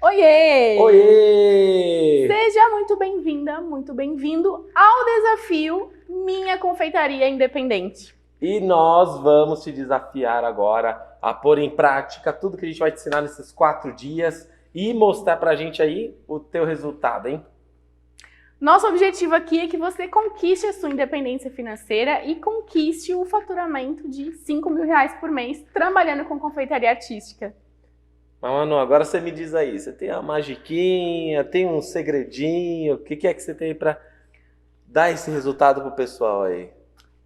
Oiê! Oiê! Seja muito bem-vinda, muito bem-vindo ao desafio Minha Confeitaria Independente. E nós vamos te desafiar agora a pôr em prática tudo que a gente vai te ensinar nesses 4 dias e mostrar pra gente aí o teu resultado, hein? Nosso objetivo aqui é que você conquiste a sua independência financeira e conquiste o faturamento de R$ 5.000 por mês trabalhando com confeitaria artística. Mas, Manu, agora você me diz aí, você tem uma magiquinha, tem um segredinho, o que é que você tem pra dar esse resultado pro pessoal aí?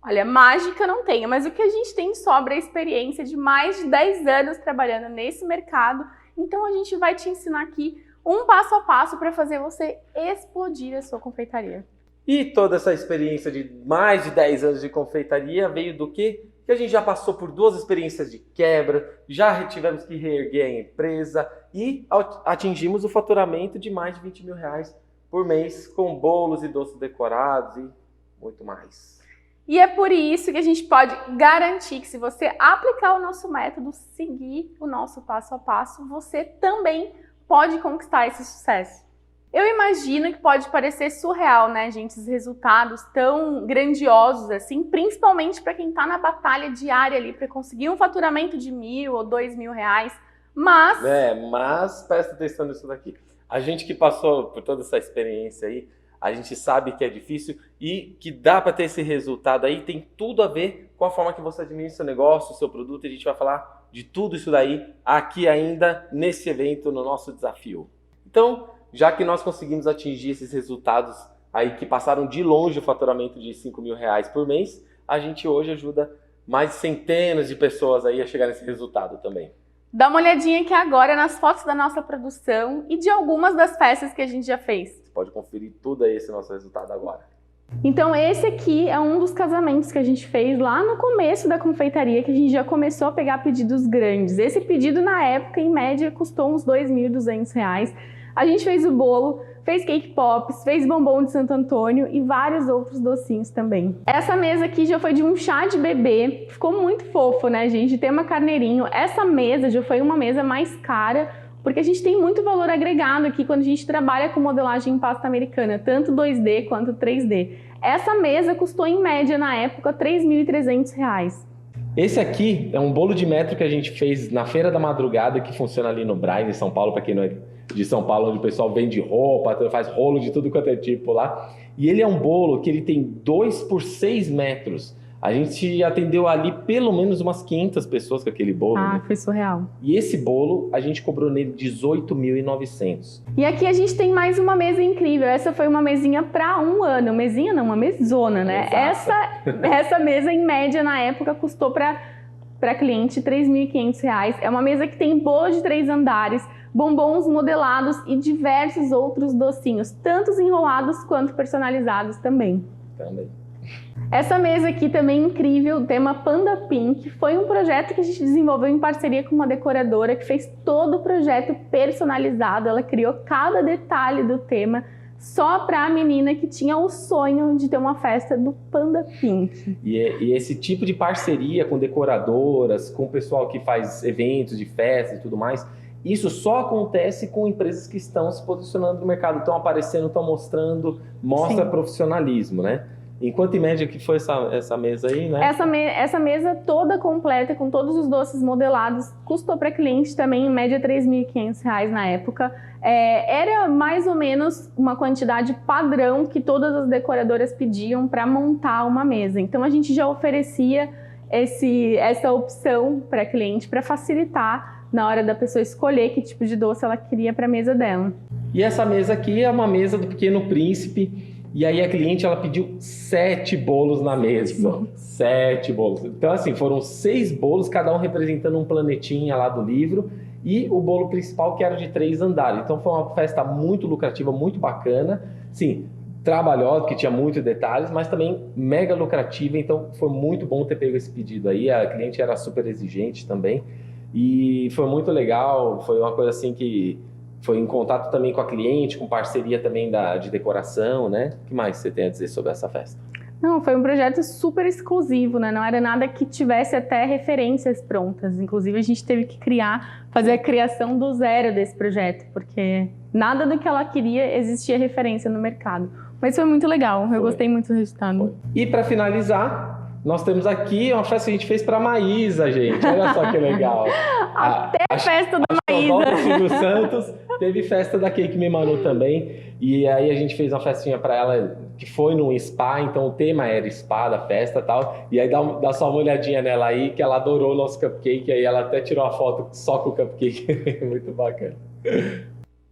Olha, mágica não tem, mas o que a gente tem sobra é a experiência de mais de 10 anos trabalhando nesse mercado. Então a gente vai te ensinar aqui um passo a passo para fazer você explodir a sua confeitaria. E toda essa experiência de mais de 10 anos de confeitaria veio do quê? Que a gente já passou por 2 experiências de quebra, já tivemos que reerguer a empresa e atingimos o faturamento de mais de R$ 20.000 por mês com bolos e doces decorados e muito mais. E é por isso que a gente pode garantir que se você aplicar o nosso método, seguir o nosso passo a passo, você também pode conquistar esse sucesso. Eu imagino que pode parecer surreal, né, gente, esses resultados tão grandiosos assim, principalmente para quem está na batalha diária ali para conseguir um faturamento de R$ 1.000 ou R$ 2.000, mas presta atenção nisso daqui. A gente que passou por toda essa experiência aí, a gente sabe que é difícil e que dá para ter esse resultado aí, tem tudo a ver com a forma que você administra seu negócio, seu produto, e a gente vai falar de tudo isso daí aqui ainda nesse evento, no nosso desafio. Então, já que nós conseguimos atingir esses resultados aí que passaram de longe o faturamento de R$ 5.000 por mês, a gente hoje ajuda mais centenas de pessoas aí a chegar nesse resultado também. Dá uma olhadinha aqui agora nas fotos da nossa produção e de algumas das festas que a gente já fez. Você pode conferir tudo aí esse nosso resultado agora. Então esse aqui é um dos casamentos que a gente fez lá no começo da confeitaria, que a gente já começou a pegar pedidos grandes. Esse pedido na época, em média, custou uns R$ 2.200. A gente fez o bolo, fez cake pops, fez bombom de Santo Antônio e vários outros docinhos também. Essa mesa aqui já foi de um chá de bebê, ficou muito fofo, né, gente? Tema carneirinho. Essa mesa já foi uma mesa mais cara, porque a gente tem muito valor agregado aqui quando a gente trabalha com modelagem em pasta americana, tanto 2D quanto 3D. Essa mesa custou em média na época R$ 3.300. Esse aqui é um bolo de metro que a gente fez na Feira da Madrugada, que funciona ali no Brás, em São Paulo, para quem não é de São Paulo, onde o pessoal vende roupa, faz rolo de tudo quanto é tipo lá. E ele é um bolo que ele tem 2 por 6 metros. A gente atendeu ali pelo menos umas 500 pessoas com aquele bolo. Ah, né? foi surreal. E esse bolo, a gente cobrou nele R$ 18.900. E aqui a gente tem mais uma mesa incrível. Essa foi uma mesinha para um ano. Mesinha não, uma mesona, né? Essa mesa, em média, na época, custou para cliente R$ 3.500. É uma mesa que tem bolo de 3 andares, bombons modelados e diversos outros docinhos, tanto enrolados quanto personalizados também. Essa mesa aqui também é incrível, tema Panda Pink, foi um projeto que a gente desenvolveu em parceria com uma decoradora que fez todo o projeto personalizado. Ela criou cada detalhe do tema só para a menina que tinha o sonho de ter uma festa do Panda Pink. E esse tipo de parceria com decoradoras, com o pessoal que faz eventos de festa e tudo mais, isso só acontece com empresas que estão se posicionando no mercado, estão aparecendo, estão mostrando, mostra Sim. profissionalismo, né? Enquanto em média que foi essa mesa aí, né? Essa mesa toda completa, com todos os doces modelados, custou para cliente também em média R$ 3.500 na época. Era mais ou menos uma quantidade padrão que todas as decoradoras pediam para montar uma mesa. Então a gente já oferecia essa opção para cliente para facilitar na hora da pessoa escolher que tipo de doce ela queria para a mesa dela. E essa mesa aqui é uma mesa do Pequeno Príncipe. E aí a cliente, ela pediu 7 bolos na mesa. 7 bolos. Então assim, foram 6 bolos, cada um representando um planetinha lá do livro. E o bolo principal, que era de 3 andares. Então foi uma festa muito lucrativa, muito bacana. Sim, trabalhosa, que tinha muitos detalhes, mas também mega lucrativa. Então foi muito bom ter pego esse pedido aí. A cliente era super exigente também. E foi muito legal, foi uma coisa assim que... Foi em contato também com a cliente, com parceria também de decoração, né? O que mais você tem a dizer sobre essa festa? Não, foi um projeto super exclusivo, né? Não era nada que tivesse até referências prontas. Inclusive, a gente teve que fazer a criação do zero desse projeto, porque nada do que ela queria existia referência no mercado. Mas foi muito legal, eu gostei muito do resultado. E para finalizar, nós temos aqui uma festa que a gente fez para Maísa, gente. Olha só que legal. Até a festa da Maísa. O Silvio Santos teve festa da Cake Me Manu também. E aí a gente fez uma festinha para ela que foi num spa, então o tema era spa da festa e tal. E aí dá só uma olhadinha nela aí, que ela adorou o nosso cupcake. Aí ela até tirou a foto só com o cupcake. Muito bacana.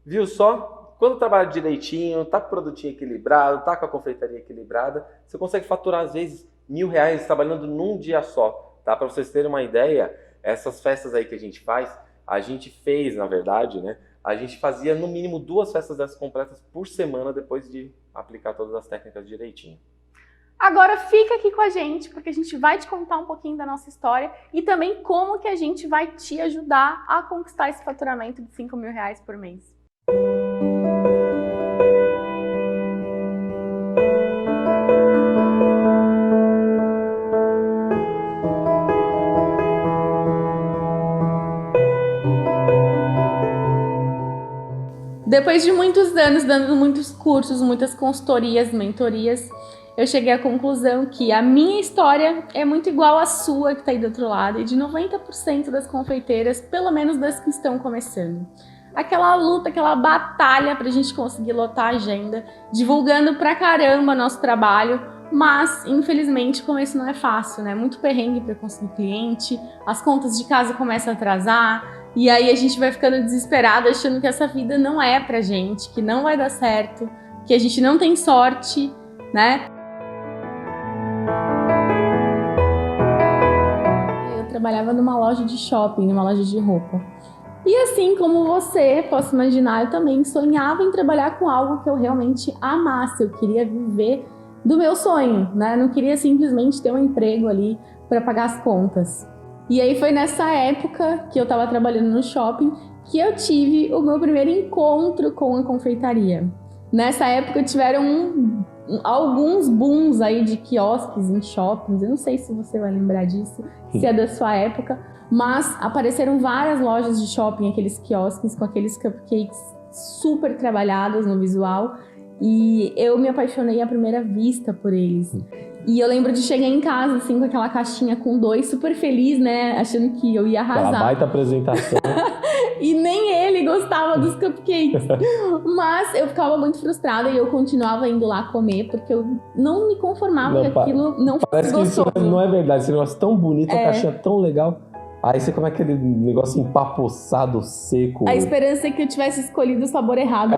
Viu só? Quando trabalha direitinho, tá com o produtinho equilibrado, tá com a confeitaria equilibrada, você consegue faturar às vezes R$1.000 trabalhando num dia só, tá? Para vocês terem uma ideia, essas festas aí que a gente faz, a gente fez, na verdade, né? A gente fazia no mínimo 2 festas dessas completas por semana depois de aplicar todas as técnicas direitinho. Agora fica aqui com a gente, porque a gente vai te contar um pouquinho da nossa história e também como que a gente vai te ajudar a conquistar esse faturamento de R$5.000 por mês. Depois de muitos anos dando muitos cursos, muitas consultorias, mentorias, eu cheguei à conclusão que a minha história é muito igual à sua que está aí do outro lado e de 90% das confeiteiras, pelo menos das que estão começando. Aquela luta, aquela batalha para a gente conseguir lotar a agenda, divulgando pra caramba nosso trabalho, mas infelizmente o começo não é fácil, né? Muito perrengue para conseguir cliente, as contas de casa começam a atrasar, e aí a gente vai ficando desesperado achando que essa vida não é pra gente, que não vai dar certo, que a gente não tem sorte, né? Eu trabalhava numa loja de shopping, numa loja de roupa. E assim como você, posso imaginar, eu também sonhava em trabalhar com algo que eu realmente amasse, eu queria viver do meu sonho, né? Eu não queria simplesmente ter um emprego ali para pagar as contas. E aí foi nessa época que eu estava trabalhando no shopping que eu tive o meu primeiro encontro com a confeitaria. Nessa época tiveram alguns booms aí de quiosques em shoppings, eu não sei se você vai lembrar disso, se é da sua época, mas apareceram várias lojas de shopping, aqueles quiosques com aqueles cupcakes super trabalhados no visual, e eu me apaixonei à primeira vista por eles. E eu lembro de chegar em casa, assim, com aquela caixinha com 2, super feliz, né? Achando que eu ia arrasar. Aquela baita apresentação. E nem ele gostava dos cupcakes. Mas eu ficava muito frustrada e eu continuava indo lá comer, porque eu não me conformava que aquilo não fosse gostoso. Parece que isso não é verdade. Esse negócio tão bonito, a caixinha tão legal. Aí você come aquele negócio empapoçado, seco. A esperança é que eu tivesse escolhido o sabor errado.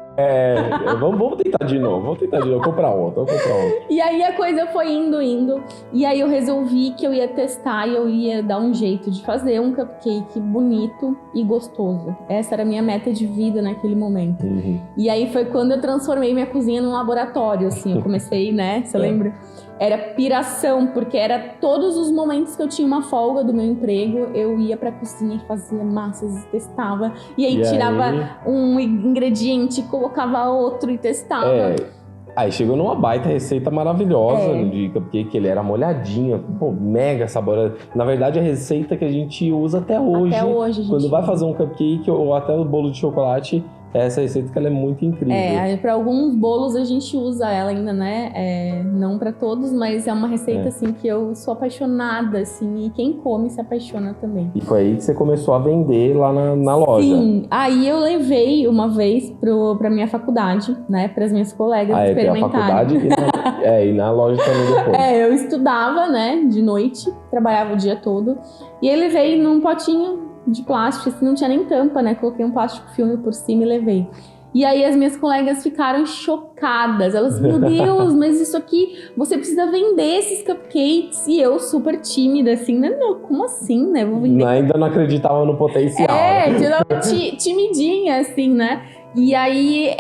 Vamos tentar de novo, vou comprar outro. E aí a coisa foi indo, e aí eu resolvi que eu ia testar e eu ia dar um jeito de fazer um cupcake bonito e gostoso. Essa era a minha meta de vida naquele momento. E aí foi quando eu transformei minha cozinha num laboratório, assim, eu comecei, né, você lembra? Era piração, porque era todos os momentos que eu tinha uma folga do meu emprego, eu ia pra cozinha e fazia massas e testava. E aí tirava um ingrediente, colocava outro e testava. Aí chegou numa baita receita maravilhosa de cupcake, ele era molhadinho, pô, mega saboroso. Na verdade, a receita que a gente usa até hoje. Até hoje, gente. Quando vai fazer um cupcake ou até o bolo de chocolate, essa receita que ela é muito incrível. Para alguns bolos a gente usa ela ainda, né? Não para todos, mas é uma receita assim que eu sou apaixonada, assim, e quem come se apaixona também. E foi aí que você começou a vender lá na loja. Sim, aí eu levei uma vez pra minha faculdade, né? Para as minhas colegas experimentarem. A faculdade e na loja também depois. Eu estudava, né? De noite, trabalhava o dia todo. E aí levei num potinho de plástico, assim, não tinha nem tampa, né? Coloquei um plástico filme por cima e levei. E aí as minhas colegas ficaram chocadas. Elas, meu Deus, mas isso aqui, você precisa vender esses cupcakes. E eu super tímida, assim, não, como assim, né? Vou vender. Ainda não acreditava no potencial. Timidinha, assim, né? E aí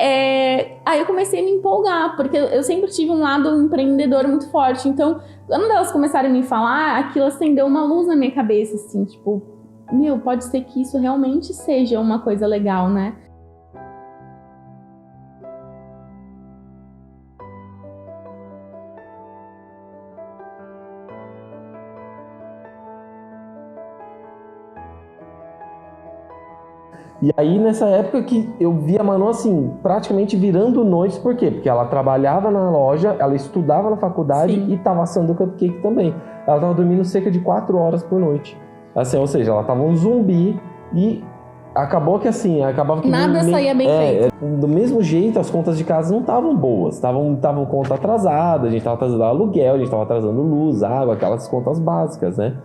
eu comecei a me empolgar, porque eu sempre tive um lado empreendedor muito forte. Então, quando elas começaram a me falar, aquilo acendeu uma luz na minha cabeça, assim, tipo, pode ser que isso realmente seja uma coisa legal, né? E aí, nessa época que eu vi a Manu, assim, praticamente virando noites. Por quê? Porque ela trabalhava na loja, ela estudava na faculdade Sim. e estava assando cupcake também. Ela estava dormindo cerca de 4 horas por noite. Assim, ou seja, ela estava um zumbi e acabou que, assim, acabava que... Nada saía bem feito. Do mesmo jeito, as contas de casa não estavam boas. Estavam conta atrasada, a gente estava atrasando aluguel, a gente estava atrasando luz, água, aquelas contas básicas, né?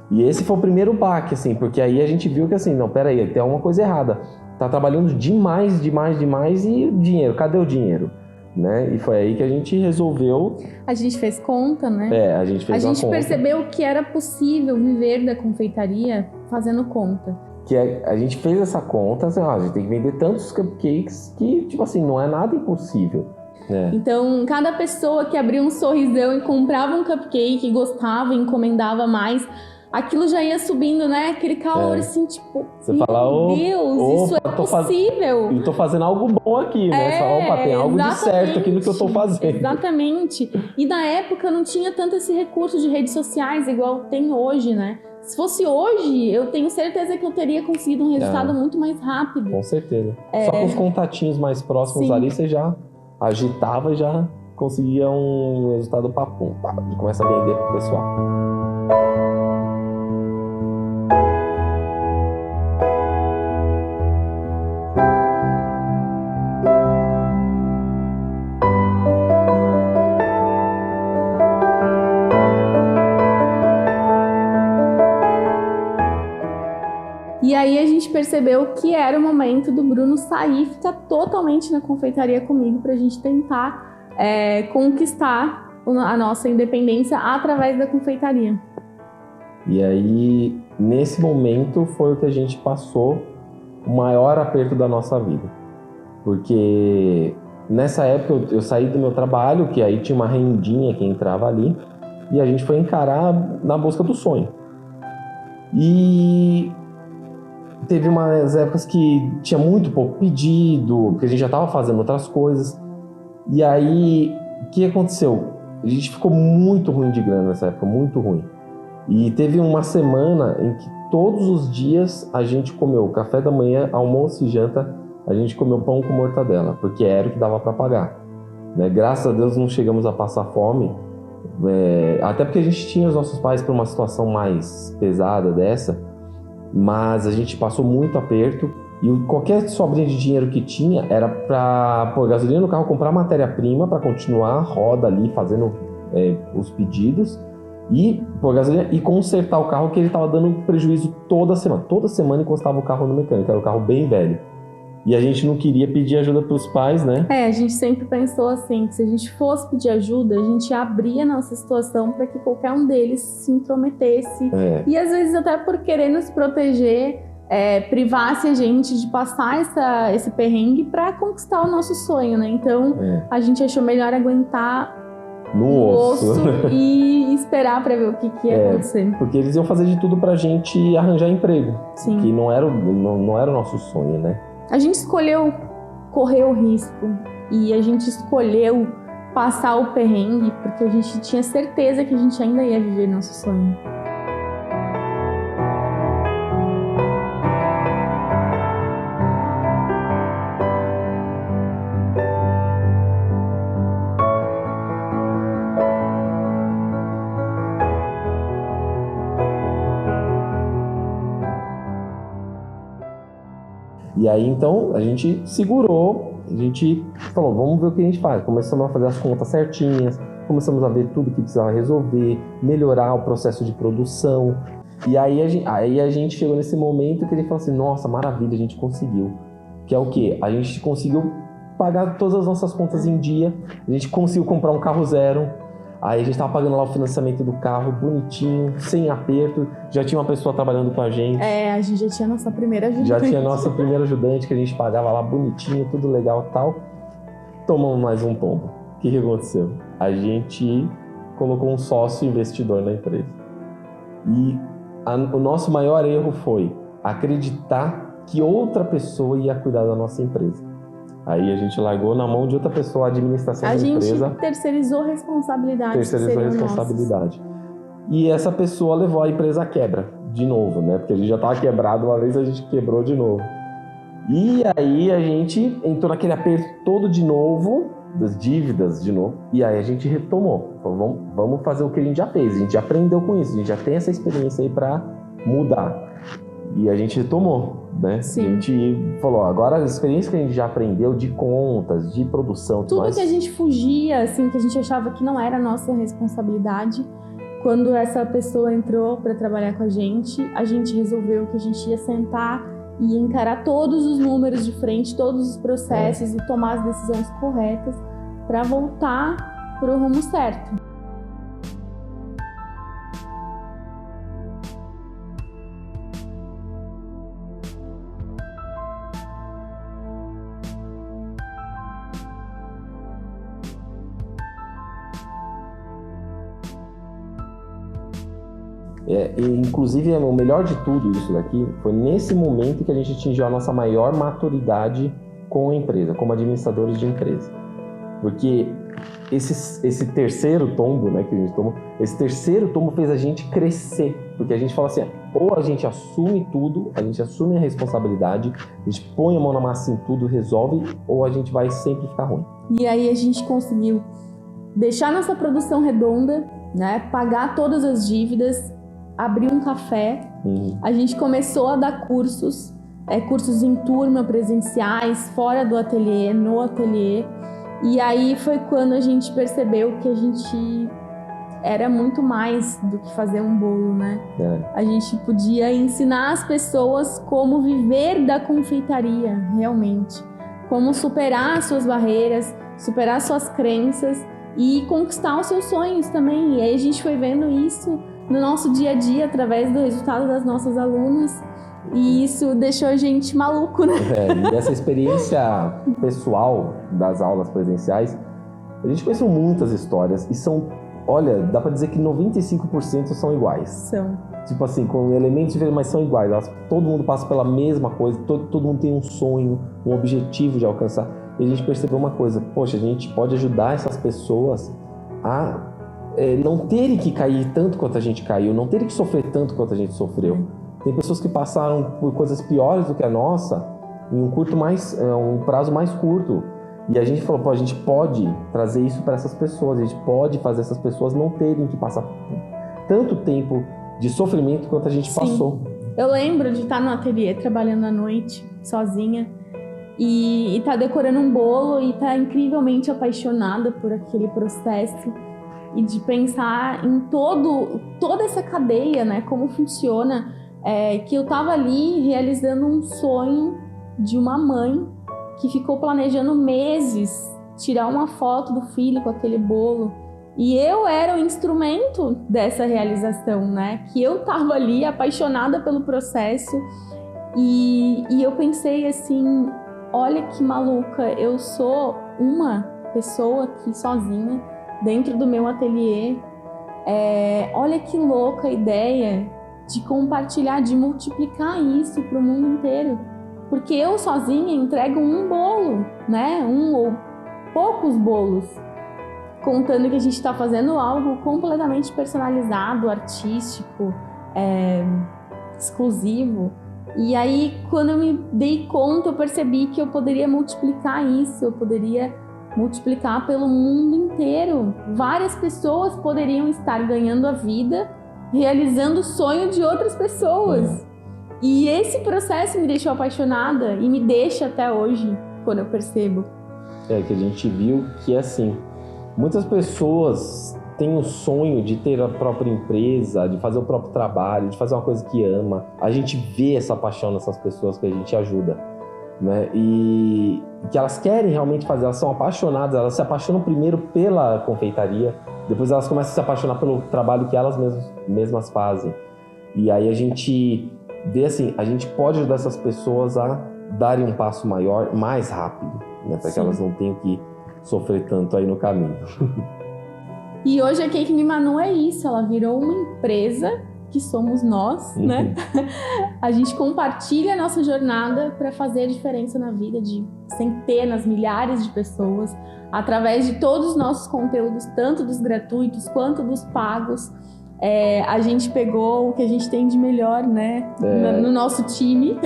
E esse foi o primeiro baque, assim, porque aí a gente viu que assim, não, peraí, tem alguma coisa errada. Tá trabalhando demais e o dinheiro, cadê o dinheiro? Né? E foi aí que a gente resolveu... A gente fez conta, né? A gente fez uma conta. A gente percebeu que era possível viver da confeitaria fazendo conta. Que a gente fez essa conta, assim, a gente tem que vender tantos cupcakes que, tipo assim, não é nada impossível. Né? Então, cada pessoa que abria um sorrisão e comprava um cupcake, gostava, encomendava mais... Aquilo já ia subindo, né? Aquele calor, assim, tipo... Você fala, Deus, isso é possível! Eu tô fazendo algo bom aqui, né? Você fala, opa, tem algo de certo aqui no que eu tô fazendo. Exatamente. E na época não tinha tanto esse recurso de redes sociais igual tem hoje, né? Se fosse hoje, eu tenho certeza que eu teria conseguido um resultado muito mais rápido. Com certeza. Só com os contatinhos mais próximos ali, você já agitava e já conseguia um resultado papum. E começa a vender pro pessoal. E aí a gente percebeu que era o momento do Bruno sair e ficar totalmente na confeitaria comigo pra gente tentar conquistar a nossa independência através da confeitaria. E aí, nesse momento, foi o que a gente passou o maior aperto da nossa vida. Porque nessa época eu saí do meu trabalho, que aí tinha uma rendinha que entrava ali, e a gente foi encarar na busca do sonho. E teve umas épocas que tinha muito pouco pedido, porque a gente já estava fazendo outras coisas. E aí, o que aconteceu? A gente ficou muito ruim de grana nessa época, muito ruim. E teve uma semana em que todos os dias a gente comeu café da manhã, almoço e janta, a gente comeu pão com mortadela, porque era o que dava para pagar. Né? Graças a Deus não chegamos a passar fome, até porque a gente tinha os nossos pais para uma situação mais pesada dessa, mas a gente passou muito aperto e qualquer sobrinha de dinheiro que tinha era para pôr gasolina no carro, comprar matéria-prima para continuar a roda ali fazendo os pedidos e pôr gasolina e consertar o carro, que ele estava dando prejuízo toda semana. Toda semana encostava o carro no mecânico, era um carro bem velho. E a gente não queria pedir ajuda para os pais, né? A gente sempre pensou assim, que se a gente fosse pedir ajuda, a gente abria a nossa situação para que qualquer um deles se intrometesse. E às vezes até por querer nos proteger, privasse a gente de passar esse perrengue para conquistar o nosso sonho, né? Então a gente achou melhor aguentar no osso e esperar para ver o que ia acontecer. Porque eles iam fazer de tudo pra gente arranjar emprego. Sim. Que não era o nosso sonho, né? A gente escolheu correr o risco e a gente escolheu passar o perrengue porque a gente tinha certeza que a gente ainda ia viver nosso sonho. E aí, então, a gente segurou, a gente falou, vamos ver o que a gente faz. Começamos a fazer as contas certinhas, começamos a ver tudo que precisava resolver, melhorar o processo de produção. E aí a gente chegou nesse momento que ele falou assim, nossa, maravilha, a gente conseguiu. Que é o quê? A gente conseguiu pagar todas as nossas contas em dia, a gente conseguiu comprar um carro zero. Aí a gente tava pagando lá o financiamento do carro, bonitinho, sem aperto. Já tinha uma pessoa trabalhando com a gente. A gente já tinha nossa primeira ajudante. Já tinha nossa primeira ajudante, que a gente pagava lá bonitinho, tudo legal e tal. Tomamos mais um tombo. O que aconteceu? A gente colocou um sócio investidor na empresa. E o nosso maior erro foi acreditar que outra pessoa ia cuidar da nossa empresa. Aí a gente largou na mão de outra pessoa a administração da empresa. A gente terceirizou responsabilidade. Terceirizou responsabilidade. E essa pessoa levou a empresa à quebra, de novo, né? Porque a gente já estava quebrado uma vez, a gente quebrou de novo. E aí a gente entrou naquele aperto todo de novo, das dívidas de novo, e aí a gente retomou. Falou, vamos fazer o que a gente já fez, a gente já aprendeu com isso, a gente já tem essa experiência aí para mudar. E a gente retomou, né? Sim. A gente falou, agora as experiências que a gente já aprendeu de contas, de produção... Tudo que a gente fugia, assim, que a gente achava que não era nossa responsabilidade, quando essa pessoa entrou para trabalhar com a gente resolveu que a gente ia sentar e encarar todos os números de frente, todos os processos e tomar as decisões corretas para voltar para o rumo certo. Inclusive, o melhor de tudo isso daqui foi nesse momento que a gente atingiu a nossa maior maturidade com a empresa, como administradores de empresa. Porque esse terceiro tombo, né, que a gente tomou, esse terceiro tombo fez a gente crescer. Porque a gente fala assim, ou a gente assume tudo, a gente assume a responsabilidade, a gente põe a mão na massa em tudo, resolve, ou a gente vai sempre ficar ruim. E aí a gente conseguiu deixar nossa produção redonda, né, pagar todas as dívidas, abrir um café, a gente começou a dar cursos em turma, presenciais, fora do ateliê, no ateliê. E aí foi quando a gente percebeu que a gente era muito mais do que fazer um bolo, né? A gente podia ensinar as pessoas como viver da confeitaria, realmente. Como superar suas barreiras, superar suas crenças e conquistar os seus sonhos também. E aí a gente foi vendo isso no nosso dia a dia, através do resultado das nossas alunas, e isso deixou a gente maluco, né? E essa experiência pessoal das aulas presenciais, a gente conheceu muitas histórias, e são, olha, dá pra dizer que 95% são iguais. São. Tipo assim, com elementos diferentes, mas são iguais. Todo mundo passa pela mesma coisa, todo mundo tem um sonho, um objetivo de alcançar. E a gente percebeu uma coisa, poxa, a gente pode ajudar essas pessoas a não terem que cair tanto quanto a gente caiu, não terem que sofrer tanto quanto a gente sofreu. Tem pessoas que passaram por coisas piores do que a nossa em um prazo mais curto. E a gente falou, pô, a gente pode trazer isso para essas pessoas, a gente pode fazer essas pessoas não terem que passar tanto tempo de sofrimento quanto a gente passou. Eu lembro de estar no ateliê trabalhando à noite, sozinha, e estar decorando um bolo e estar incrivelmente apaixonada por aquele processo. E de pensar em toda essa cadeia, né, como funciona, que eu estava ali realizando um sonho de uma mãe que ficou planejando meses tirar uma foto do filho com aquele bolo. E eu era o instrumento dessa realização, né, que eu estava ali apaixonada pelo processo e eu pensei assim, olha que maluca, eu sou uma pessoa aqui sozinha, dentro do meu ateliê, olha que louca a ideia de compartilhar, de multiplicar isso para o mundo inteiro. Porque eu sozinha entrego um bolo, né? Um ou poucos bolos, contando que a gente está fazendo algo completamente personalizado, artístico, exclusivo. E aí, quando eu me dei conta, eu percebi que eu poderia multiplicar isso, eu poderia multiplicar pelo mundo inteiro. Várias pessoas poderiam estar ganhando a vida, realizando o sonho de outras pessoas. E esse processo me deixou apaixonada e me deixa até hoje, quando eu percebo. Que a gente viu que, assim, muitas pessoas têm o sonho de ter a própria empresa, de fazer o próprio trabalho, de fazer uma coisa que ama. A gente vê essa paixão nessas pessoas que a gente ajuda, né? E que elas querem realmente fazer, elas são apaixonadas, elas se apaixonam primeiro pela confeitaria, depois elas começam a se apaixonar pelo trabalho que elas mesmas fazem. E aí a gente vê assim, a gente pode ajudar essas pessoas a darem um passo maior, mais rápido, né? Para que elas não tenham que sofrer tanto aí no caminho. E hoje a Cake Me Manu é isso, ela virou uma empresa que somos nós, né? A gente compartilha a nossa jornada para fazer a diferença na vida de centenas, milhares de pessoas, através de todos os nossos conteúdos, tanto dos gratuitos quanto dos pagos. A gente pegou o que a gente tem de melhor, né? No nosso time.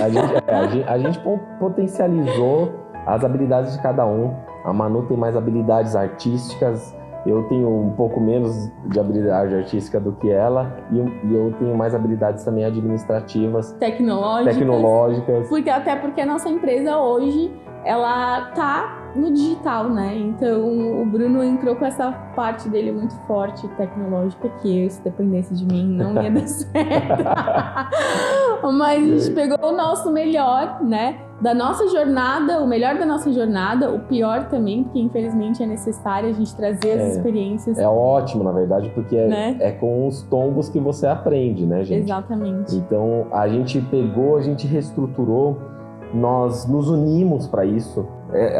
A gente potencializou as habilidades de cada um. A Manu tem mais habilidades artísticas, eu tenho um pouco menos de habilidade artística do que ela, e eu tenho mais habilidades também administrativas, tecnológicas. Até porque a nossa empresa hoje, ela tá no digital, né? Então o Bruno entrou com essa parte dele muito forte, tecnológica, que se dependesse de mim não ia dar certo. Mas a gente pegou o nosso melhor, né? Da nossa jornada, o melhor da nossa jornada, o pior também, porque infelizmente é necessário a gente trazer as experiências. É ótimo, na verdade, porque é com os tombos que você aprende, né, gente? Exatamente. Então a gente pegou, a gente reestruturou, nós nos unimos para isso.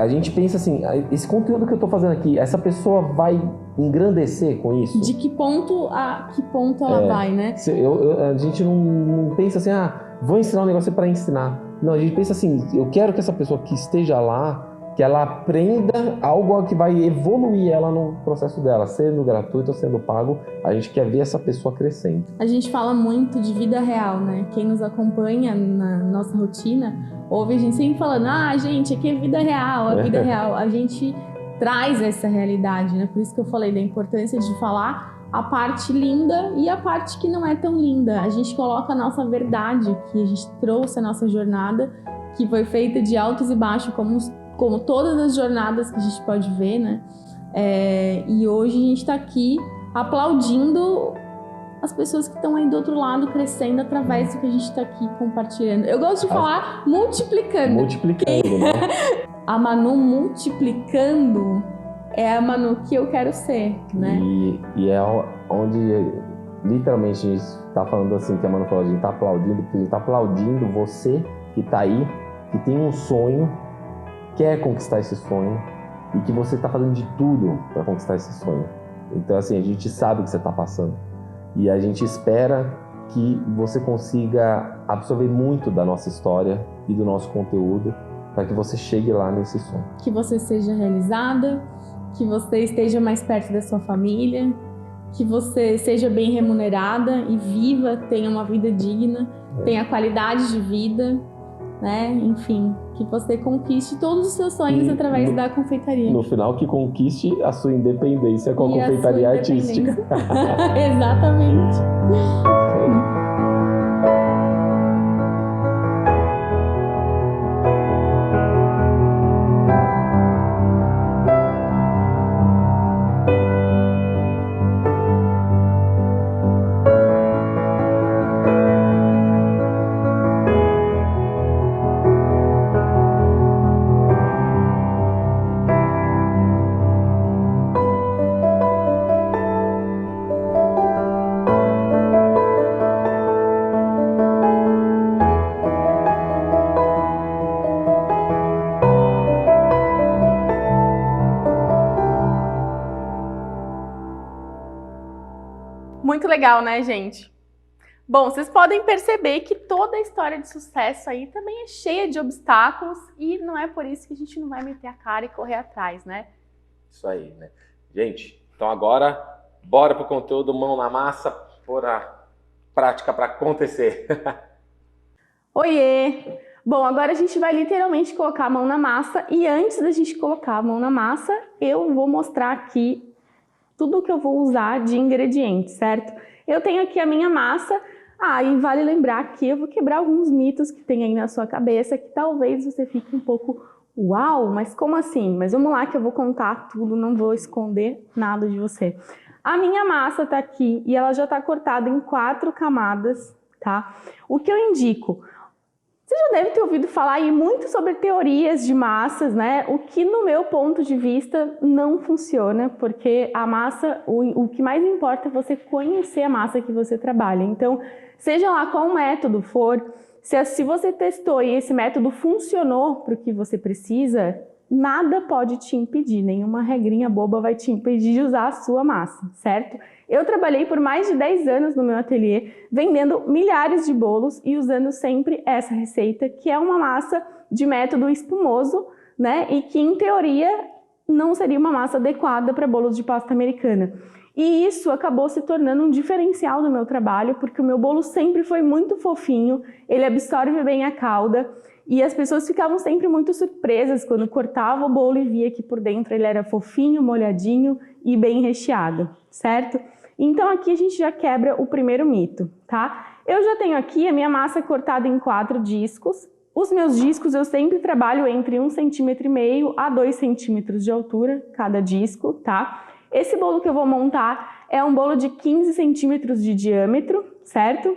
A gente pensa assim, esse conteúdo que eu tô fazendo aqui, essa pessoa vai engrandecer com isso? De que ponto ela vai, né? A gente não pensa assim, vou ensinar um negócio para ensinar. Não, a gente pensa assim, eu quero que essa pessoa que esteja lá, que ela aprenda algo que vai evoluir ela no processo dela, sendo gratuito ou sendo pago, a gente quer ver essa pessoa crescendo. A gente fala muito de vida real, né? Quem nos acompanha na nossa rotina, ouve a gente sempre falando, gente, aqui é vida real, é vida real. A gente traz essa realidade, né? Por isso que eu falei da importância de falar a parte linda e a parte que não é tão linda. A gente coloca a nossa verdade, que a gente trouxe a nossa jornada, que foi feita de altos e baixos, como todas as jornadas que a gente pode ver, né? E hoje a gente está aqui aplaudindo as pessoas que estão aí do outro lado crescendo através do que a gente está aqui compartilhando. Eu gosto de falar multiplicando. Multiplicando, né? A Manu multiplicando é a Manu que eu quero ser, né? E é onde literalmente a gente está falando assim, que a Manu falou, a gente está aplaudindo, porque a gente está aplaudindo você que está aí, que tem um sonho, quer conquistar esse sonho e que você está fazendo de tudo para conquistar esse sonho. Então assim, a gente sabe o que você está passando e a gente espera que você consiga absorver muito da nossa história e do nosso conteúdo para que você chegue lá nesse sonho. Que você seja realizada, que você esteja mais perto da sua família, que você seja bem remunerada e viva, tenha uma vida digna, tenha qualidade de vida, né? Enfim, que você conquiste todos os seus sonhos através da confeitaria. No final, que conquiste a sua independência com a confeitaria artística. Exatamente. Muito legal, né, gente? Bom, vocês podem perceber que toda a história de sucesso aí também é cheia de obstáculos e não é por isso que a gente não vai meter a cara e correr atrás, né? Isso aí, né? Gente, então agora, bora pro conteúdo, mão na massa, pôr a prática para acontecer. Oiê! Bom, agora a gente vai literalmente colocar a mão na massa e antes da gente colocar a mão na massa, eu vou mostrar aqui tudo que eu vou usar de ingredientes, certo? Eu tenho aqui a minha massa, e vale lembrar que eu vou quebrar alguns mitos que tem aí na sua cabeça, que talvez você fique um pouco, uau, mas como assim? Mas vamos lá que eu vou contar tudo, não vou esconder nada de você. A minha massa tá aqui e ela já tá cortada em 4 camadas, tá? O que eu indico? Você já deve ter ouvido falar aí muito sobre teorias de massas, né? O que no meu ponto de vista não funciona, porque a massa, o que mais importa é você conhecer a massa que você trabalha. Então, seja lá qual método for, se você testou e esse método funcionou para o que você precisa, nada pode te impedir, nenhuma regrinha boba vai te impedir de usar a sua massa, certo? Eu trabalhei por mais de 10 anos no meu ateliê, vendendo milhares de bolos e usando sempre essa receita, que é uma massa de método espumoso, né? E que, em teoria, não seria uma massa adequada para bolos de pasta americana. E isso acabou se tornando um diferencial do meu trabalho, porque o meu bolo sempre foi muito fofinho, ele absorve bem a calda, e as pessoas ficavam sempre muito surpresas quando cortava o bolo e via que por dentro ele era fofinho, molhadinho e bem recheado, certo? Então aqui a gente já quebra o primeiro mito, tá? Eu já tenho aqui a minha massa cortada em 4 discos. Os meus discos eu sempre trabalho entre 1,5 cm a 2 centímetros de altura, cada disco, tá? Esse bolo que eu vou montar é um bolo de 15 centímetros de diâmetro, certo?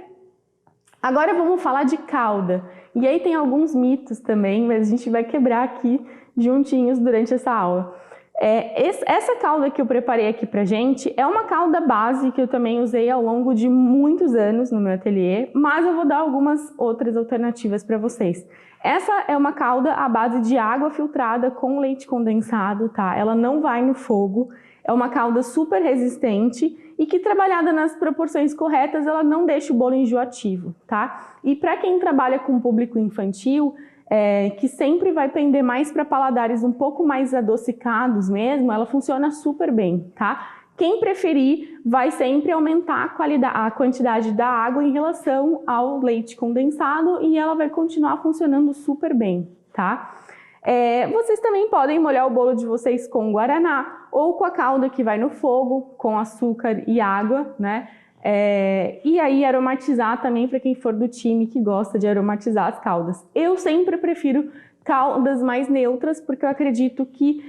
Agora vamos falar de calda. E aí tem alguns mitos também, mas a gente vai quebrar aqui juntinhos durante essa aula. Essa calda que eu preparei aqui pra gente é uma calda base que eu também usei ao longo de muitos anos no meu ateliê, mas eu vou dar algumas outras alternativas para vocês. Essa é uma calda à base de água filtrada com leite condensado, tá? Ela não vai no fogo, é uma calda super resistente e que, trabalhada nas proporções corretas, ela não deixa o bolo enjoativo, tá? E para quem trabalha com público infantil, que sempre vai pender mais para paladares um pouco mais adocicados mesmo, ela funciona super bem, tá? Quem preferir vai sempre aumentar a quantidade da água em relação ao leite condensado e ela vai continuar funcionando super bem, tá? Vocês também podem molhar o bolo de vocês com guaraná ou com a calda que vai no fogo, com açúcar e água, né? E aí aromatizar também para quem for do time que gosta de aromatizar as caldas. Eu sempre prefiro caldas mais neutras porque eu acredito que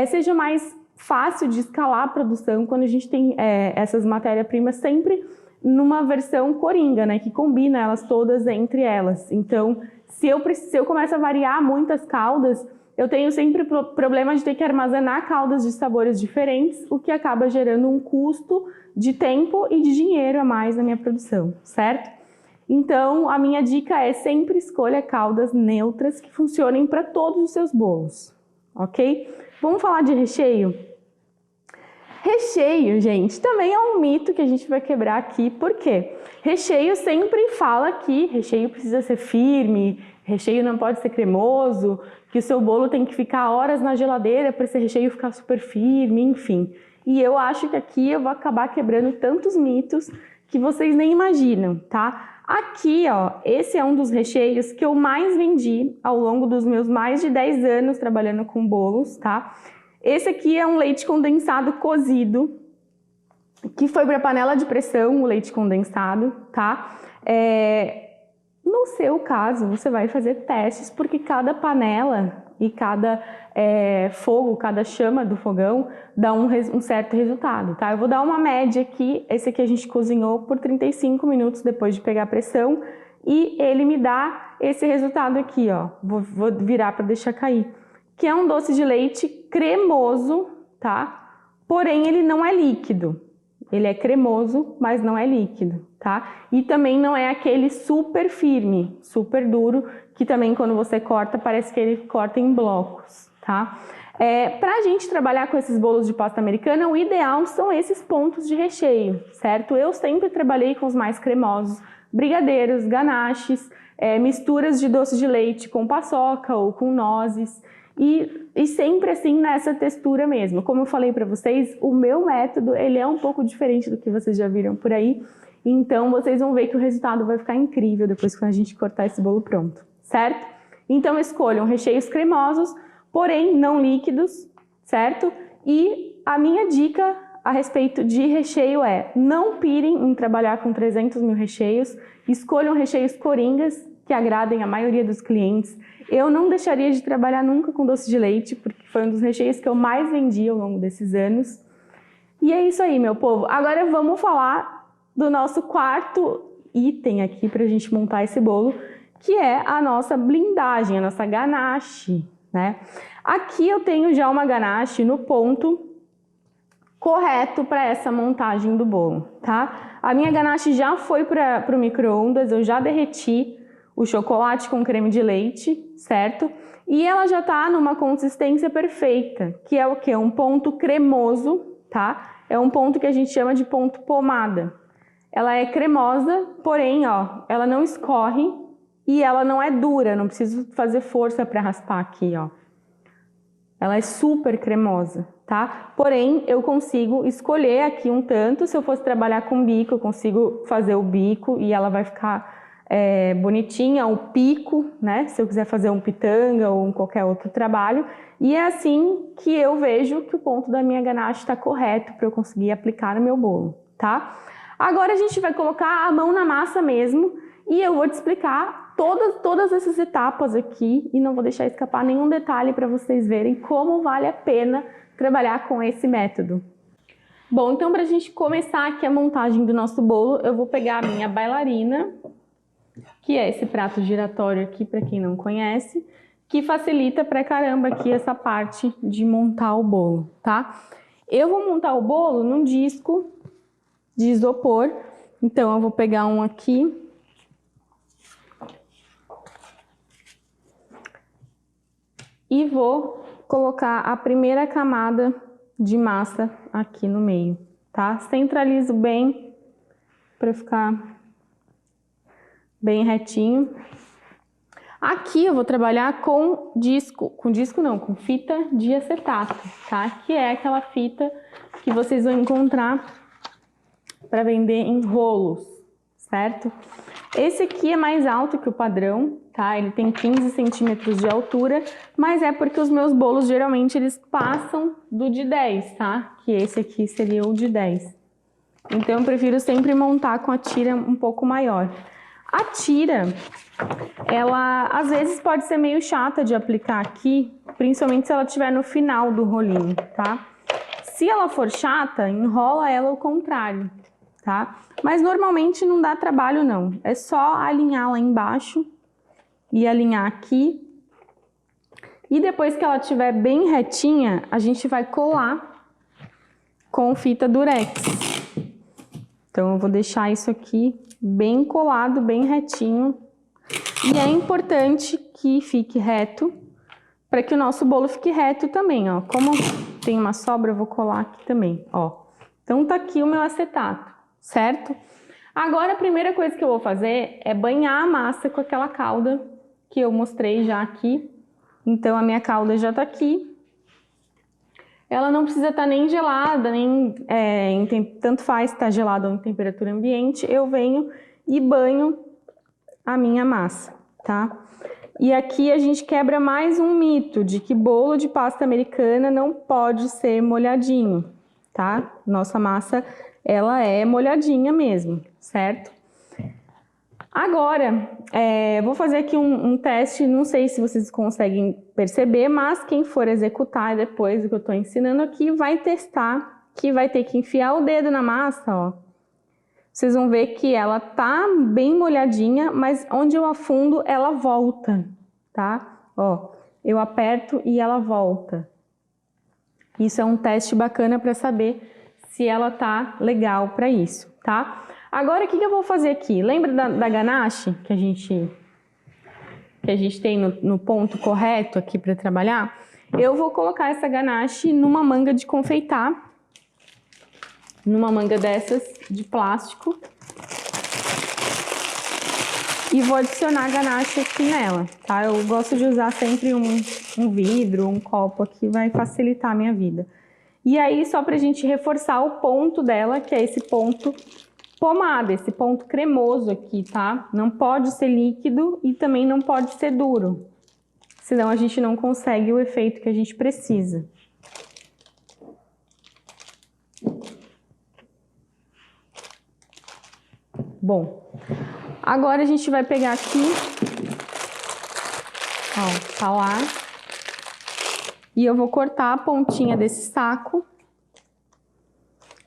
seja mais fácil de escalar a produção quando a gente tem essas matérias-primas sempre numa versão coringa, né? Que combina elas todas entre elas. Então, se eu começo a variar muitas caldas, eu tenho sempre problema de ter que armazenar caldas de sabores diferentes, o que acaba gerando um custo de tempo e de dinheiro a mais na minha produção, certo? Então, a minha dica é sempre escolha caldas neutras que funcionem para todos os seus bolos, ok? Vamos falar de recheio? Recheio, gente, também é um mito que a gente vai quebrar aqui, por quê? Recheio sempre fala que recheio precisa ser firme, recheio não pode ser cremoso, que o seu bolo tem que ficar horas na geladeira para esse recheio ficar super firme, enfim. E eu acho que aqui eu vou acabar quebrando tantos mitos que vocês nem imaginam, tá? Aqui, ó, esse é um dos recheios que eu mais vendi ao longo dos meus mais de 10 anos trabalhando com bolos, tá? Esse aqui é um leite condensado cozido, que foi para panela de pressão, o leite condensado, tá? No seu caso, você vai fazer testes, porque cada panela e cada fogo, cada chama do fogão dá um certo resultado, tá? Eu vou dar uma média aqui, esse aqui a gente cozinhou por 35 minutos depois de pegar a pressão, e ele me dá esse resultado aqui, ó, vou virar para deixar cair, que é um doce de leite cremoso, tá? Porém, ele não é líquido. Ele é cremoso, mas não é líquido, tá? E também não é aquele super firme, super duro, que também quando você corta, parece que ele corta em blocos, tá? Pra gente trabalhar com esses bolos de pasta americana, o ideal são esses pontos de recheio, certo? Eu sempre trabalhei com os mais cremosos, brigadeiros, ganaches, misturas de doce de leite com paçoca ou com nozes, e sempre assim nessa textura mesmo. Como eu falei para vocês, o meu método ele é um pouco diferente do que vocês já viram por aí, então vocês vão ver que o resultado vai ficar incrível depois que a gente cortar esse bolo pronto, certo? Então escolham recheios cremosos, porém não líquidos, certo? E a minha dica a respeito de recheio não pirem em trabalhar com 300 mil recheios, escolham recheios coringas que agradem a maioria dos clientes. Eu não deixaria de trabalhar nunca com doce de leite, porque foi um dos recheios que eu mais vendi ao longo desses anos. E é isso aí, meu povo. Agora vamos falar do nosso quarto item aqui para a gente montar esse bolo, que é a nossa blindagem, a nossa ganache, né? Aqui eu tenho já uma ganache no ponto correto para essa montagem do bolo, tá? A minha ganache já foi para o micro-ondas, eu já derreti o chocolate com creme de leite, certo? E ela já tá numa consistência perfeita, que é o quê? Um ponto cremoso, tá? É um ponto que a gente chama de ponto pomada. Ela é cremosa, porém, ó, ela não escorre e ela não é dura, não preciso fazer força para raspar aqui, ó. Ela é super cremosa, tá? Porém, eu consigo escolher aqui um tanto. Se eu fosse trabalhar com bico, eu consigo fazer o bico e ela vai ficar bonitinha, o pico, né? Se eu quiser fazer um pitanga ou qualquer outro trabalho. E é assim que eu vejo que o ponto da minha ganache está correto para eu conseguir aplicar no meu bolo, tá? Agora a gente vai colocar a mão na massa mesmo e eu vou te explicar todas essas etapas aqui e não vou deixar escapar nenhum detalhe para vocês verem como vale a pena trabalhar com esse método. Bom, então para a gente começar aqui a montagem do nosso bolo, eu vou pegar a minha bailarina, que é esse prato giratório aqui, para quem não conhece, que facilita pra caramba aqui essa parte de montar o bolo, tá? Eu vou montar o bolo num disco de isopor, então eu vou pegar um aqui. E vou colocar a primeira camada de massa aqui no meio, tá? Centralizo bem para ficar bem retinho. Aqui eu vou trabalhar com com fita de acetato, tá? Que é aquela fita que vocês vão encontrar para vender em rolos, certo? Esse aqui é mais alto que o padrão, tá? Ele tem 15 centímetros de altura, mas é porque os meus bolos geralmente eles passam do de 10, tá? Que esse aqui seria o de 10. Então eu prefiro sempre montar com a tira um pouco maior. A tira, ela às vezes pode ser meio chata de aplicar aqui, principalmente se ela estiver no final do rolinho, tá? Se ela for chata, enrola ela ao contrário, tá? Mas normalmente não dá trabalho não, é só alinhar lá embaixo e alinhar aqui. E depois que ela estiver bem retinha, a gente vai colar com fita durex. Então eu vou deixar isso aqui bem colado, bem retinho. E é importante que fique reto, para que o nosso bolo fique reto também, ó. Como tem uma sobra, eu vou colar aqui também, ó. Então tá aqui o meu acetato, certo? Agora a primeira coisa que eu vou fazer é banhar a massa com aquela calda que eu mostrei já aqui. Então a minha calda já tá aqui. Ela não precisa estar nem gelada, nem tanto faz estar gelada ou em temperatura ambiente. Eu venho e banho a minha massa, tá? E aqui a gente quebra mais um mito de que bolo de pasta americana não pode ser molhadinho, tá? Nossa massa, ela é molhadinha mesmo, certo? Agora, vou fazer aqui um teste, não sei se vocês conseguem perceber, mas quem for executar depois do que eu estou ensinando aqui vai testar, que vai ter que enfiar o dedo na massa, ó. Vocês vão ver que ela tá bem molhadinha, mas onde eu afundo, ela volta, tá? Ó, eu aperto e ela volta. Isso é um teste bacana para saber se ela tá legal para isso, tá? Agora, o que eu vou fazer aqui? Lembra da ganache que a gente tem no ponto correto aqui para trabalhar? Eu vou colocar essa ganache numa manga de confeitar, numa manga dessas de plástico, e vou adicionar a ganache aqui nela, tá? Eu gosto de usar sempre um vidro, um copo aqui, vai facilitar a minha vida. E aí, só pra gente reforçar o ponto dela, que é esse ponto pomada, esse ponto cremoso aqui, tá? Não pode ser líquido e também não pode ser duro, senão a gente não consegue o efeito que a gente precisa. Bom, agora a gente vai pegar aqui, ó, tá lá, e eu vou cortar a pontinha desse saco.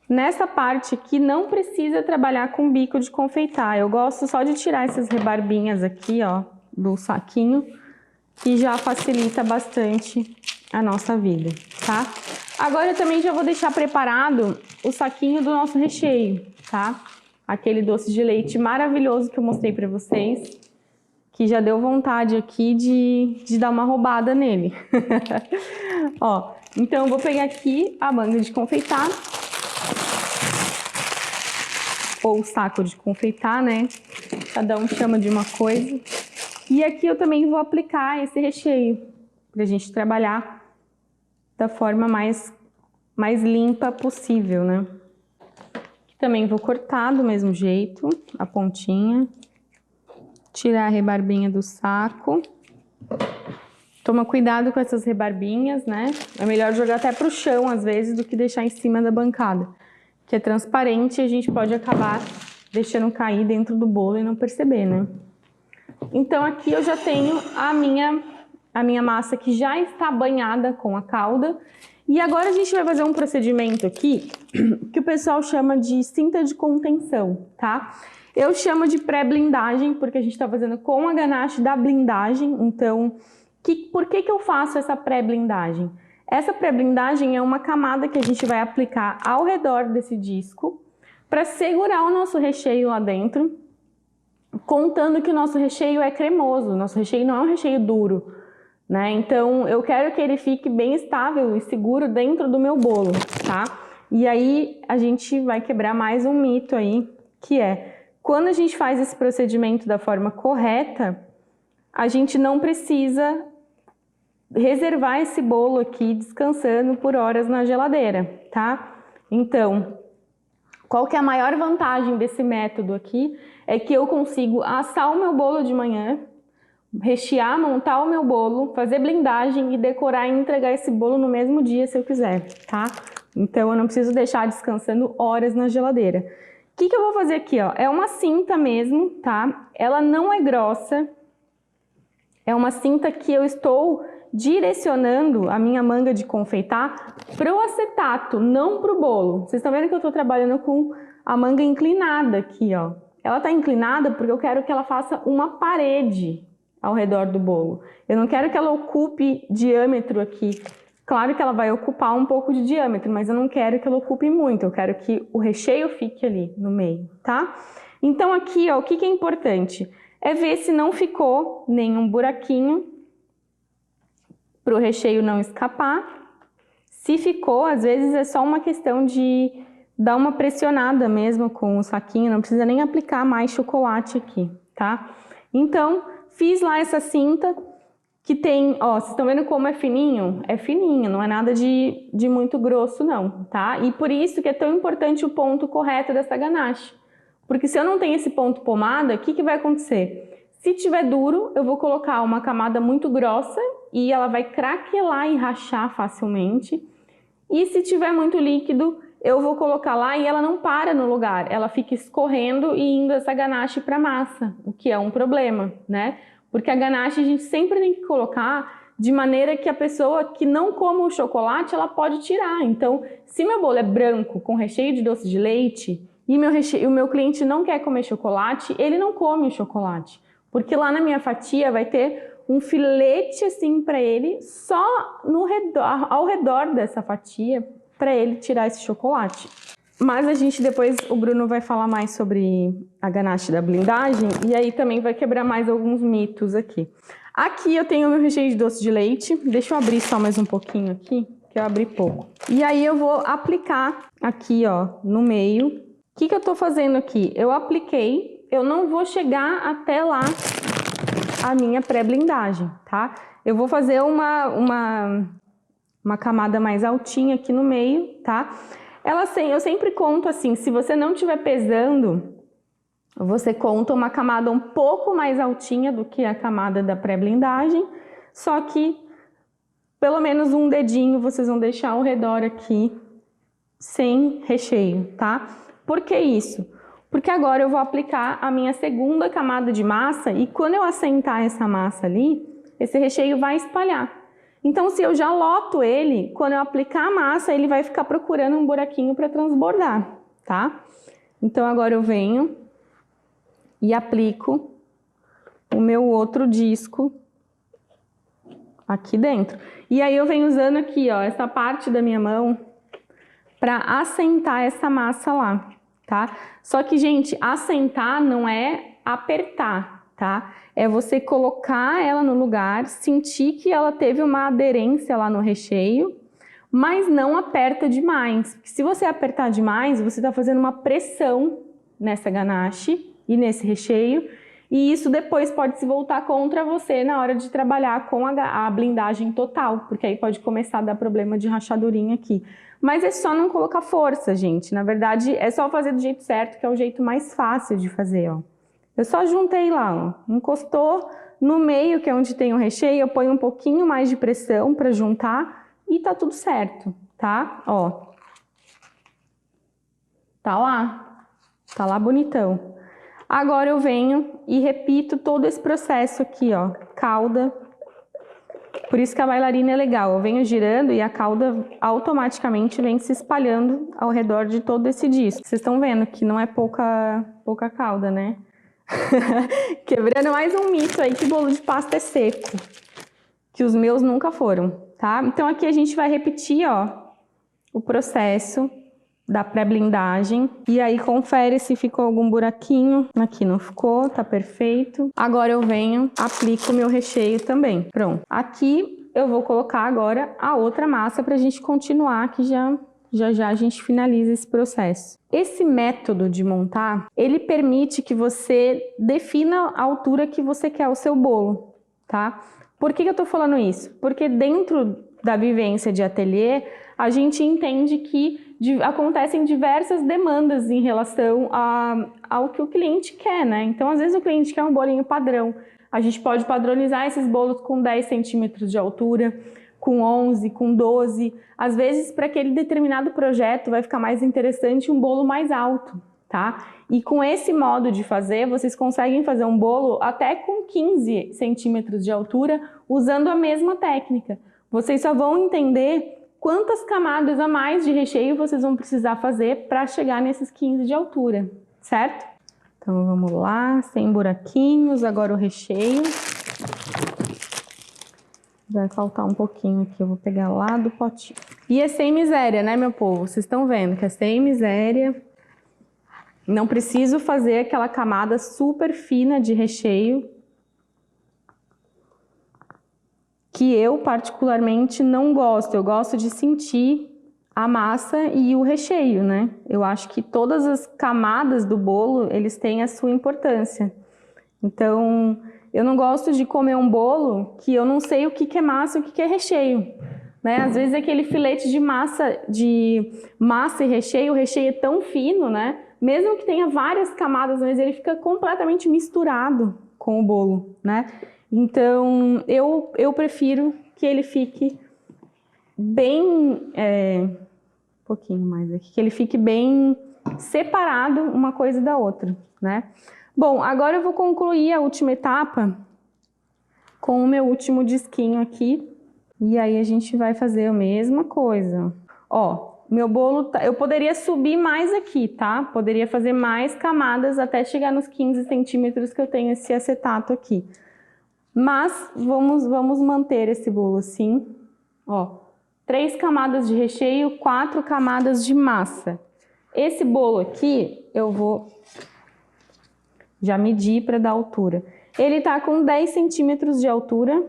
Nessa parte aqui não precisa trabalhar com bico de confeitar, eu gosto só de tirar essas rebarbinhas aqui, ó, do saquinho, que já facilita bastante a nossa vida, tá? Agora eu também já vou deixar preparado o saquinho do nosso recheio, tá? Aquele doce de leite maravilhoso que eu mostrei pra vocês, que já deu vontade aqui de dar uma roubada nele. Ó, então eu vou pegar aqui a manga de confeitar, ou o saco de confeitar, né? Cada um chama de uma coisa. E aqui eu também vou aplicar esse recheio, pra gente trabalhar da forma mais limpa possível, né? Também vou cortar do mesmo jeito, a pontinha. Tirar a rebarbinha do saco. Toma cuidado com essas rebarbinhas, né? É melhor jogar até pro chão, às vezes, do que deixar em cima da bancada. Que é transparente e a gente pode acabar deixando cair dentro do bolo e não perceber, né? Então aqui eu já tenho a minha massa que já está banhada com a calda. E agora a gente vai fazer um procedimento aqui que o pessoal chama de cinta de contenção, tá? Eu chamo de pré-blindagem porque a gente está fazendo com a ganache da blindagem. Então, por que eu faço essa pré-blindagem? Essa pré-blindagem é uma camada que a gente vai aplicar ao redor desse disco para segurar o nosso recheio lá dentro, contando que o nosso recheio é cremoso, o nosso recheio não é um recheio duro, né? Então, eu quero que ele fique bem estável e seguro dentro do meu bolo, tá? E aí, a gente vai quebrar mais um mito aí, que é, quando a gente faz esse procedimento da forma correta, a gente não precisa reservar esse bolo aqui descansando por horas na geladeira, tá? Então, qual que é a maior vantagem desse método aqui? É que eu consigo assar o meu bolo de manhã, rechear, montar o meu bolo, fazer blindagem e decorar e entregar esse bolo no mesmo dia se eu quiser, tá? Então eu não preciso deixar descansando horas na geladeira. O que eu vou fazer aqui, ó? É uma cinta mesmo, tá? Ela não é grossa. É uma cinta que eu estou direcionando a minha manga de confeitar para o acetato, não para o bolo. Vocês estão vendo que eu estou trabalhando com a manga inclinada aqui, ó. Ela está inclinada porque eu quero que ela faça uma parede ao redor do bolo. Eu não quero que ela ocupe diâmetro aqui. Claro que ela vai ocupar um pouco de diâmetro, mas eu não quero que ela ocupe muito. Eu quero que o recheio fique ali no meio, tá? Então aqui, ó, o que é importante? É ver se não ficou nenhum buraquinho para o recheio não escapar. Se ficou, às vezes é só uma questão de dar uma pressionada mesmo com o saquinho, não precisa nem aplicar mais chocolate aqui, tá? Então, fiz lá essa cinta que tem, ó, vocês estão vendo como é fininho? É fininho, não é nada de muito grosso não, tá? E por isso que é tão importante o ponto correto dessa ganache. Porque se eu não tenho esse ponto pomada, o que vai acontecer? Se tiver duro, eu vou colocar uma camada muito grossa e ela vai craquelar e rachar facilmente. E se tiver muito líquido, eu vou colocar lá e ela não para no lugar. Ela fica escorrendo e indo essa ganache para massa, o que é um problema, né? Porque a ganache a gente sempre tem que colocar de maneira que a pessoa que não come o chocolate, ela pode tirar. Então, se meu bolo é branco com recheio de doce de leite e o meu cliente não quer comer chocolate, ele não come o chocolate. Porque lá na minha fatia vai ter um filete assim para ele, só ao redor dessa fatia, para ele tirar esse chocolate. Mas a gente depois, o Bruno vai falar mais sobre a ganache da blindagem e aí também vai quebrar mais alguns mitos aqui. Aqui eu tenho o meu recheio de doce de leite. Deixa eu abrir só mais um pouquinho aqui, que eu abri pouco. E aí eu vou aplicar aqui, ó, no meio. O que eu tô fazendo aqui? Eu apliquei, eu não vou chegar até lá a minha pré-blindagem, tá? Eu vou fazer uma camada mais altinha aqui no meio, tá? Eu sempre conto assim, se você não estiver pesando, você conta uma camada um pouco mais altinha do que a camada da pré-blindagem, só que pelo menos um dedinho vocês vão deixar ao redor aqui sem recheio, tá? Por que isso? Porque agora eu vou aplicar a minha segunda camada de massa e quando eu assentar essa massa ali, esse recheio vai espalhar. Então, se eu já loto ele, quando eu aplicar a massa, ele vai ficar procurando um buraquinho para transbordar, tá? Então, agora eu venho e aplico o meu outro disco aqui dentro. E aí eu venho usando aqui, ó, essa parte da minha mão para assentar essa massa lá, tá? Só que, gente, assentar não é apertar, tá? É você colocar ela no lugar, sentir que ela teve uma aderência lá no recheio, mas não aperta demais. Porque se você apertar demais, você está fazendo uma pressão nessa ganache e nesse recheio, E isso depois pode se voltar contra você na hora de trabalhar com a blindagem total, porque aí pode começar a dar problema de rachadurinha aqui. Mas é só não colocar força, gente. Na verdade, é só fazer do jeito certo, que é o jeito mais fácil de fazer, ó. Eu só juntei lá, ó. Encostou no meio, que é onde tem o recheio, eu ponho um pouquinho mais de pressão para juntar e tá tudo certo, tá? Ó. Tá lá bonitão. Agora eu venho e repito todo esse processo aqui, ó, cauda. Por isso que a bailarina é legal, eu venho girando e a cauda automaticamente vem se espalhando ao redor de todo esse disco. Vocês estão vendo que não é pouca cauda, né? Quebrando mais um mito aí que bolo de pasta é seco, que os meus nunca foram, tá? Então aqui a gente vai repetir, ó, o processo da pré-blindagem. E aí confere se ficou algum buraquinho. Aqui não ficou, tá perfeito. Agora eu venho, aplico o meu recheio também. Pronto. Aqui eu vou colocar agora a outra massa pra gente continuar, que já a gente finaliza esse processo. Esse método de montar, ele permite que você defina a altura que você quer o seu bolo, tá? Por que eu tô falando isso? Porque dentro da vivência de ateliê, a gente entende que acontecem diversas demandas em relação ao que o cliente quer, né? Então, às vezes o cliente quer um bolinho padrão. A gente pode padronizar esses bolos com 10 centímetros de altura, com 11, com 12. Às vezes, para aquele determinado projeto, vai ficar mais interessante um bolo mais alto, tá? E com esse modo de fazer, vocês conseguem fazer um bolo até com 15 centímetros de altura, usando a mesma técnica. Vocês só vão entender quantas camadas a mais de recheio vocês vão precisar fazer para chegar nesses 15 de altura, certo? Então vamos lá, sem buraquinhos, agora o recheio. Vai faltar um pouquinho aqui, eu vou pegar lá do potinho. E é sem miséria, né, meu povo? Vocês estão vendo que é sem miséria. Não preciso fazer aquela camada super fina de recheio, que eu particularmente não gosto. Eu gosto de sentir a massa e o recheio, né? Eu acho que todas as camadas do bolo, eles têm a sua importância. Então, eu não gosto de comer um bolo que eu não sei o que é massa e o que é recheio, né? Às vezes aquele filete de massa e recheio, o recheio é tão fino, né? Mesmo que tenha várias camadas, mas ele fica completamente misturado com o bolo, né? Então, eu prefiro que ele fique bem, um pouquinho mais aqui, que ele fique bem separado uma coisa da outra, né? Bom, agora eu vou concluir a última etapa com o meu último disquinho aqui. E aí a gente vai fazer a mesma coisa. Ó, meu bolo, eu poderia subir mais aqui, tá? Poderia fazer mais camadas até chegar nos 15 centímetros que eu tenho esse acetato aqui. Mas vamos manter esse bolo assim, ó. 3 camadas de recheio, 4 camadas de massa. Esse bolo aqui, eu vou já medir para dar altura. Ele tá com 10 centímetros de altura.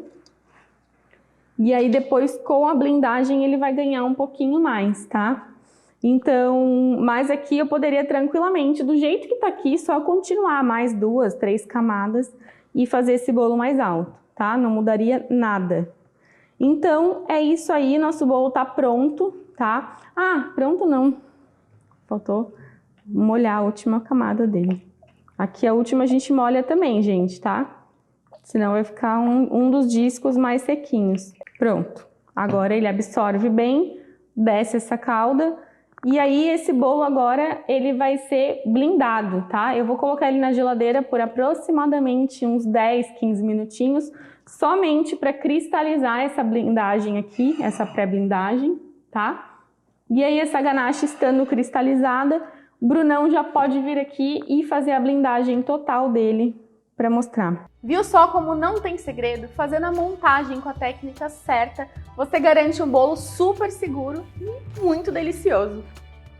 E aí depois, com a blindagem, ele vai ganhar um pouquinho mais, tá? Então, mas aqui eu poderia tranquilamente, do jeito que tá aqui, só continuar mais 2, 3 camadas e fazer esse bolo mais alto, tá? Não mudaria nada. Então, é isso aí, nosso bolo tá pronto, tá? Ah, pronto não. Faltou molhar a última camada dele. Aqui a última a gente molha também, gente, tá? Senão vai ficar um dos discos mais sequinhos. Pronto. Agora ele absorve bem, desce essa calda. E aí esse bolo agora, ele vai ser blindado, tá? Eu vou colocar ele na geladeira por aproximadamente uns 10, 15 minutinhos, somente para cristalizar essa blindagem aqui, essa pré-blindagem, tá? E aí essa ganache estando cristalizada, o Brunão já pode vir aqui e fazer a blindagem total dele para mostrar. Viu só como não tem segredo? Fazendo a montagem com a técnica certa, você garante um bolo super seguro e muito delicioso.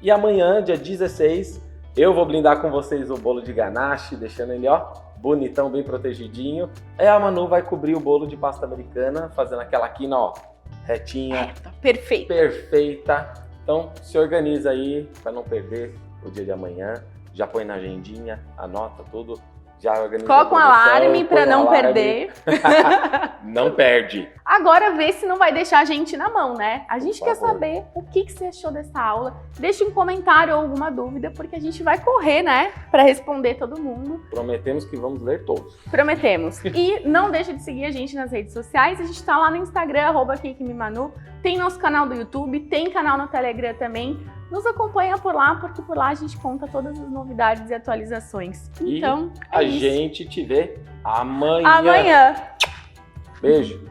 E amanhã, dia 16, eu vou blindar com vocês o bolo de ganache, deixando ele, ó, bonitão, bem protegidinho. Aí a Manu vai cobrir o bolo de pasta americana, fazendo aquela quina, ó, retinha. Perfeita. Perfeita. Então, se organiza aí para não perder o dia de amanhã. Já põe na agendinha, anota tudo Já organiza Coloca um a produção, alarme para põe não alarme. perder. Não perde. Agora vê se não vai deixar a gente na mão, né? A gente Por quer favor. saber o que você achou dessa aula. Deixa um comentário ou alguma dúvida, porque a gente vai correr, né? Para responder todo mundo. Prometemos que vamos ler todos. Prometemos. E não deixa de seguir a gente nas redes sociais. A gente tá lá no Instagram, @KikiMiManu. Tem nosso canal do YouTube, tem canal no Telegram também. Nos acompanha por lá, porque por lá a gente conta todas as novidades e atualizações. E Então, a isso. gente te vê amanhã. Amanhã. Beijo.